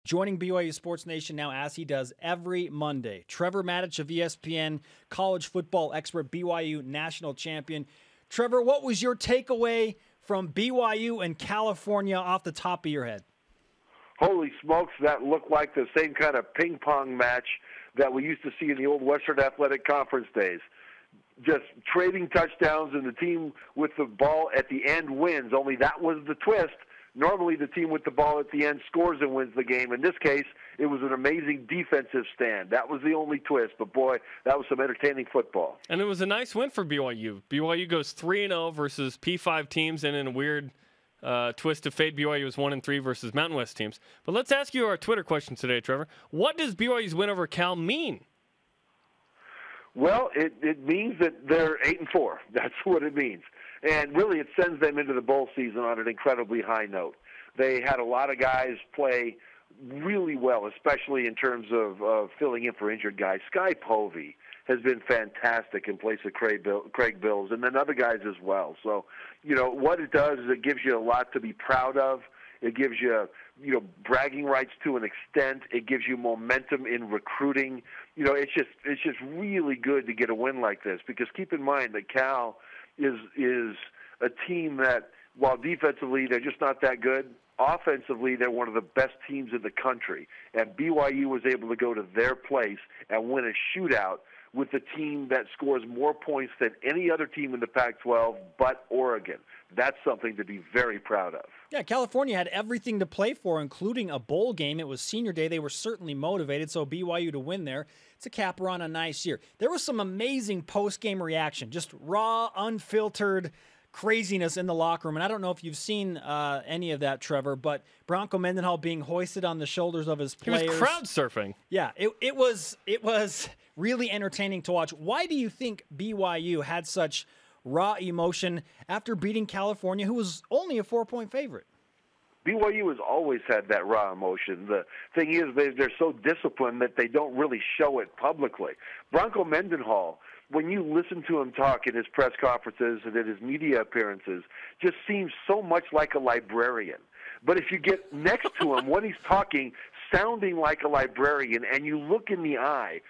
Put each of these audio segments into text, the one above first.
joining BYU Sports Nation now as he does every Monday. Trevor Matich of ESPN, college football expert, BYU national champion. Trevor, what was your takeaway from BYU and California off the top of your head? Holy smokes, that looked like the same kind of ping pong match that we used to see in the old Western Athletic Conference days. Just trading touchdowns, and the team with the ball at the end wins. Only that was the twist. Normally the team with the ball at the end scores and wins the game. In this case, it was an amazing defensive stand. That was the only twist. But, boy, that was some entertaining football. And it was a nice win for BYU. BYU goes 3-0 versus P5 teams, and in a weird twist of fate, BYU was 1-3 versus Mountain West teams. But let's ask you our Twitter question today, Trevor. What does BYU's win over Cal mean? Well, it means that they're 8-4. That's what it means. And really it sends them into the bowl season on an incredibly high note. They had a lot of guys play really well, especially in terms of filling in for injured guys. Sky Povey has been fantastic in place of Craig Bills, and then other guys as well. So, what it does is it gives you a lot to be proud of. It gives you, bragging rights to an extent. It gives you momentum in recruiting. It's just really good to get a win like this, because keep in mind that Cal is a team that, while defensively they're just not that good, offensively they're one of the best teams in the country. And BYU was able to go to their place and win a shootout with the team that scores more points than any other team in the Pac-12 but Oregon. That's something to be very proud of. Yeah, California had everything to play for, including a bowl game. It was senior day. They were certainly motivated, so BYU to win there, it's a capper on a nice year. There was some amazing post-game reaction, just raw, unfiltered craziness in the locker room. And I don't know if you've seen any of that, Trevor, but Bronco Mendenhall being hoisted on the shoulders of his players. He was crowd surfing. Yeah, it was really entertaining to watch. Why do you think BYU had such raw emotion after beating California, who was only a 4-point favorite? BYU has always had that raw emotion. The thing is, they're so disciplined that they don't really show it publicly. Bronco Mendenhall, when you listen to him talk in his press conferences and at his media appearances, just seems so much like a librarian. But if you get next to him when he's talking, sounding like a librarian, and you look in the eye,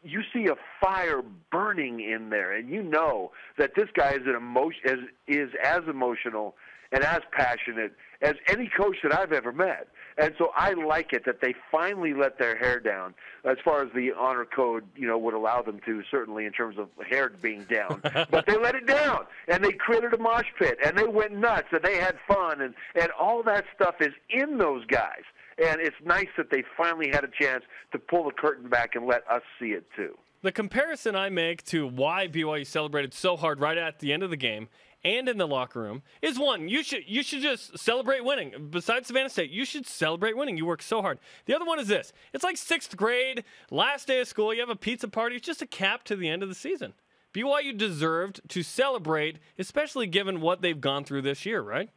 you see a fire burning in there, and you know that this guy is as emotional and as passionate as any coach that I've ever met. And so I like it that they finally let their hair down, as far as the honor code, would allow them to, certainly in terms of hair being down. But they let it down, and they created a mosh pit, and they went nuts, and they had fun, and all that stuff is in those guys. And it's nice that they finally had a chance to pull the curtain back and let us see it too. The comparison I make to why BYU celebrated so hard right at the end of the game and in the locker room is, one, you should just celebrate winning. Besides Savannah State, you should celebrate winning. You work so hard. The other one is this. It's like 6th grade, last day of school, you have a pizza party. It's just a cap to the end of the season. BYU deserved to celebrate, especially given what they've gone through this year, right?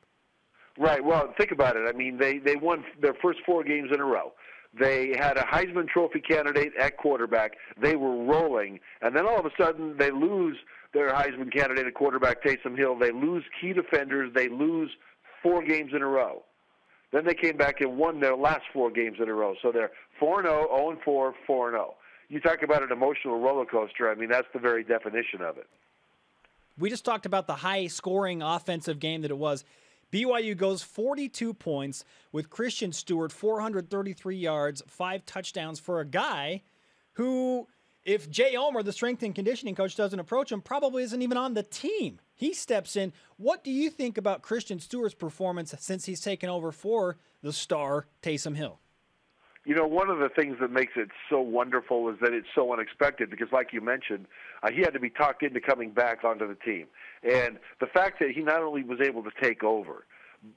Right. Well, think about it. I mean, they won their first 4 games in a row. They had a Heisman Trophy candidate at quarterback. They were rolling. And then all of a sudden they lose their Heisman candidate at quarterback, Taysom Hill. They lose key defenders. They lose 4 games in a row. Then they came back and won their last 4 games in a row. So they're 4-0, 0-4, 4-0. You talk about an emotional roller coaster. I mean, that's the very definition of it. We just talked about the high-scoring offensive game that it was. BYU goes 42 points with Christian Stewart, 433 yards, 5 touchdowns for a guy who, if Jay Omer, the strength and conditioning coach, doesn't approach him, probably isn't even on the team. He steps in. What do you think about Christian Stewart's performance since he's taken over for the star Taysom Hill? One of the things that makes it so wonderful is that it's so unexpected because, like you mentioned, he had to be talked into coming back onto the team. And the fact that he not only was able to take over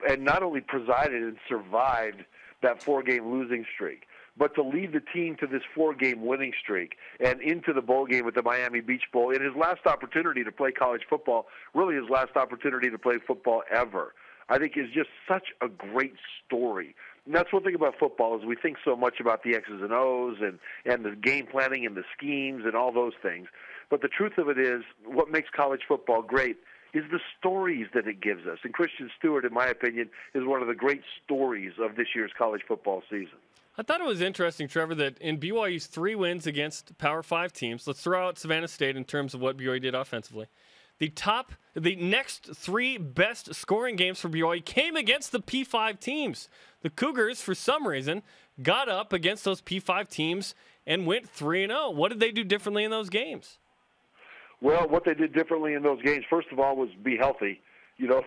and not only presided and survived that 4-game losing streak, but to lead the team to this 4-game winning streak and into the bowl game at the Miami Beach Bowl in his last opportunity to play college football, really his last opportunity to play football ever, I think is just such a great story. And that's one thing about football is we think so much about the X's and O's and the game planning and the schemes and all those things. But the truth of it is what makes college football great is the stories that it gives us. And Christian Stewart, in my opinion, is one of the great stories of this year's college football season. I thought it was interesting, Trevor, that in BYU's 3 wins against Power 5 teams, let's throw out Savannah State in terms of what BYU did offensively. The next 3 best scoring games for BYU came against the P5 teams. The Cougars, for some reason, got up against those P5 teams and went 3-0. What did they do differently in those games? Well, what they did differently in those games, first of all, was be healthy. You know,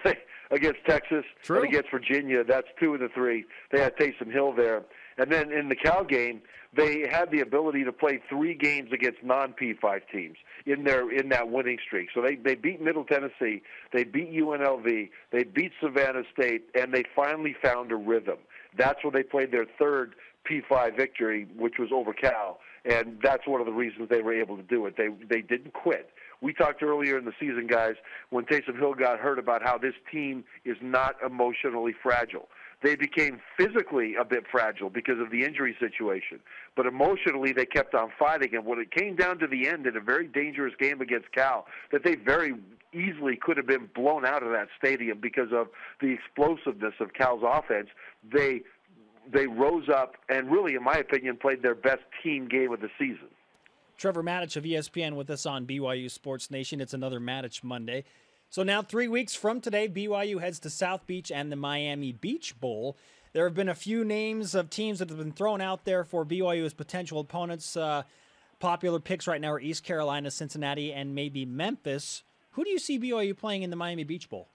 against Texas True. and against Virginia, that's 2 of the 3. They had Taysom Hill there. And then in the Cal game, they had the ability to play 3 games against non-P5 teams in that winning streak. So they beat Middle Tennessee, they beat UNLV, they beat Savannah State, and they finally found a rhythm. That's when they played their 3rd P5 victory, which was over Cal, and that's one of the reasons they were able to do it. They didn't quit. We talked earlier in the season, guys, when Taysom Hill got hurt about how this team is not emotionally fragile. They became physically a bit fragile because of the injury situation, but emotionally they kept on fighting. And when it came down to the end in a very dangerous game against Cal, that they very easily could have been blown out of that stadium because of the explosiveness of Cal's offense, they rose up and really, in my opinion, played their best team game of the season. Trevor Matich of ESPN with us on BYU Sports Nation. It's another Matich Monday. So now 3 weeks from today, BYU heads to South Beach and the Miami Beach Bowl. There have been a few names of teams that have been thrown out there for BYU as potential opponents. Popular picks right now are East Carolina, Cincinnati, and maybe Memphis. Who do you see BYU playing in the Miami Beach Bowl?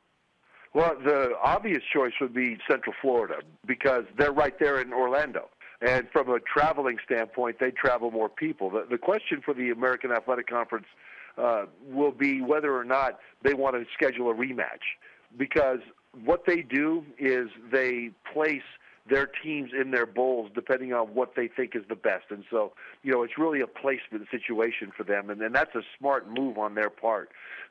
Well, the obvious choice would be Central Florida because they're right there in Orlando. And from a traveling standpoint, they travel more people. The question for the American Athletic Conference will be whether or not they want to schedule a rematch. Because what they do is they place their teams in their bowls depending on what they think is the best. And so, you know, it's really a placement situation for them. And that's a smart move on their part.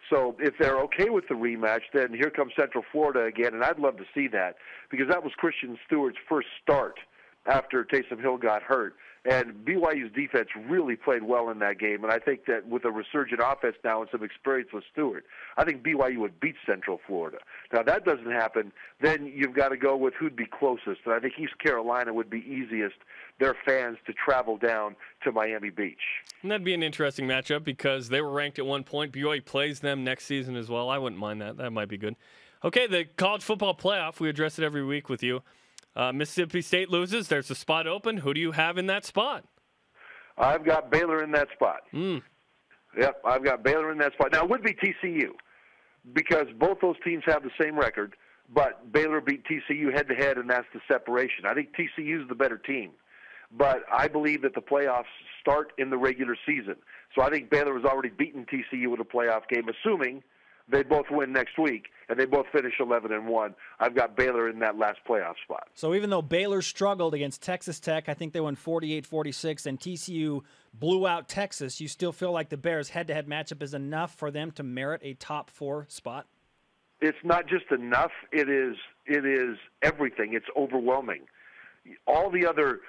So if they're okay with the rematch, then here comes Central Florida again. And I'd love to see that because that was Christian Stewart's first start after Taysom Hill got hurt. And BYU's defense really played well in that game. And I think that with a resurgent offense now and some experience with Stewart, I think BYU would beat Central Florida. Now, if that doesn't happen, then you've got to go with who'd be closest. And I think East Carolina would be easiest, their fans, to travel down to Miami Beach. And that'd be an interesting matchup because they were ranked at one point. BYU plays them next season as well. I wouldn't mind that. That might be good. Okay, the college football playoff. We address it every week with you. Mississippi State loses. There's a spot open. Who do you have in that spot? I've got Baylor in that spot. Yep, I've got Baylor in that spot. Now, it would be TCU because both those teams have the same record, but Baylor beat TCU head-to-head, and that's the separation. I think TCU is the better team, but I believe that the playoffs start in the regular season. So I think Baylor has already beaten TCU in a playoff game, assuming they both win next week, and they both finish 11-1. I've got Baylor in that last playoff spot. So even though Baylor struggled against Texas Tech, I think they won 48-46, and TCU blew out Texas, you still feel like the Bears' head-to-head matchup is enough for them to merit a top 4 spot? It's not just enough. It is everything. It's overwhelming. All the other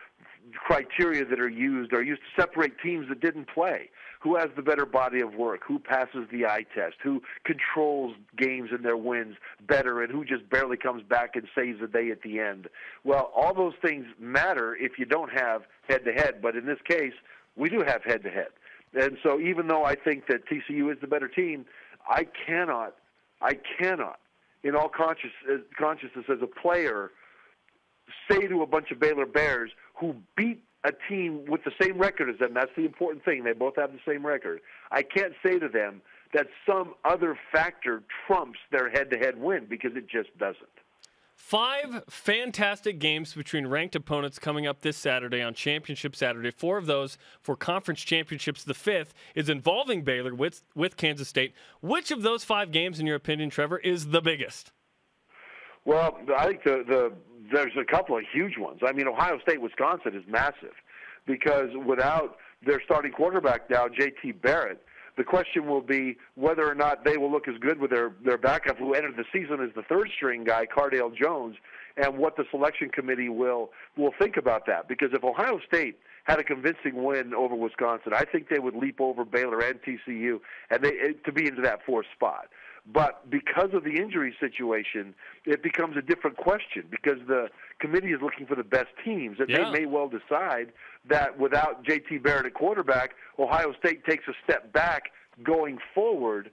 criteria that are used to separate teams that didn't play. Who has the better body of work? Who passes the eye test? Who controls games and their wins better? And who just barely comes back and saves the day at the end? Well, all those things matter if you don't have head-to-head. But in this case, we do have head-to-head. And so even though I think that TCU is the better team, I cannot, in all consciousness as a player, say to a bunch of Baylor Bears who beat a team with the same record as them, that's the important thing, they both have the same record, I can't say to them that some other factor trumps their head-to-head win because it just doesn't. 5 fantastic games between ranked opponents coming up this Saturday on Championship Saturday. 4 of those for conference championships. The 5th is involving Baylor with Kansas State. Which of those 5 games, in your opinion, Trevor, is the biggest? Well, I think there's a couple of huge ones. I mean, Ohio State-Wisconsin is massive because without their starting quarterback now, J.T. Barrett, the question will be whether or not they will look as good with their backup who entered the season as the third-string guy, Cardale Jones, and what the selection committee will think about that. Because if Ohio State had a convincing win over Wisconsin, I think they would leap over Baylor and TCU and to be into that 4th spot. But because of the injury situation, it becomes a different question because the committee is looking for the best teams. And they may well decide that without J.T. Barrett at quarterback, Ohio State takes a step back going forward,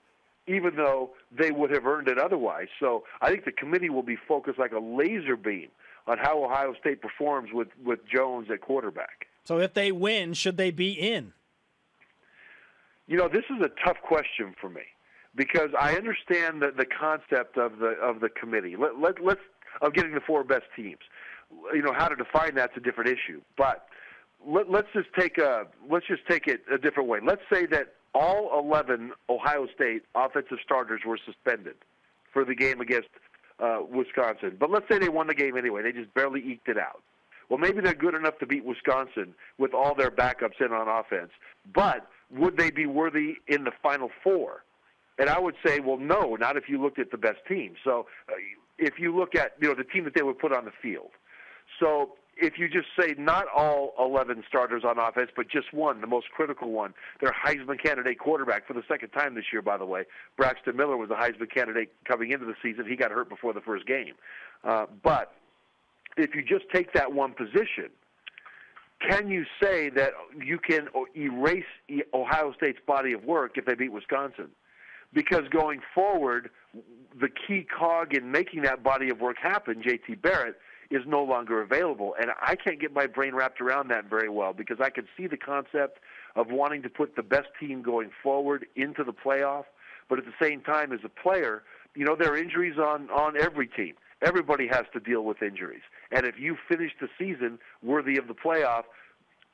even though they would have earned it otherwise. So I think the committee will be focused like a laser beam on how Ohio State performs with Jones at quarterback. So if they win, should they be in? This is a tough question for me because I understand the concept of the committee. Let's of getting the 4 best teams. How to define that's a different issue. But let's just take it a different way. Let's say that all 11 Ohio State offensive starters were suspended for the game against Wisconsin. But let's say they won the game anyway. They just barely eked it out. Well, maybe they're good enough to beat Wisconsin with all their backups in on offense. But would they be worthy in the Final Four? And I would say, well, no, not if you looked at the best team. So if you look at the team that they would put on the field. So if you just say not all 11 starters on offense, but just one, the most critical one, their Heisman candidate quarterback for the second time this year, by the way. Braxton Miller was a Heisman candidate coming into the season. He got hurt before the first game. But if you just take that one position, can you say that you can erase Ohio State's body of work if they beat Wisconsin? Because going forward, the key cog in making that body of work happen, J.T. Barrett, is no longer available. And I can't get my brain wrapped around that very well because I can see the concept of wanting to put the best team going forward into the playoff. But at the same time, as a player, there are injuries on every team. Everybody has to deal with injuries. And if you finish the season worthy of the playoff,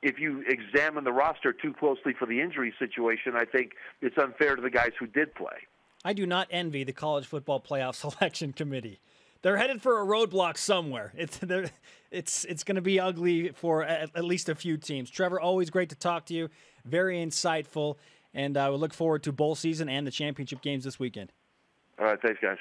if you examine the roster too closely for the injury situation, I think it's unfair to the guys who did play. I do not envy the College Football Playoff Selection Committee. They're headed for a roadblock somewhere. It's going to be ugly for at least a few teams. Trevor, always great to talk to you. Very insightful. And we look forward to bowl season and the championship games this weekend. All right, thanks, guys.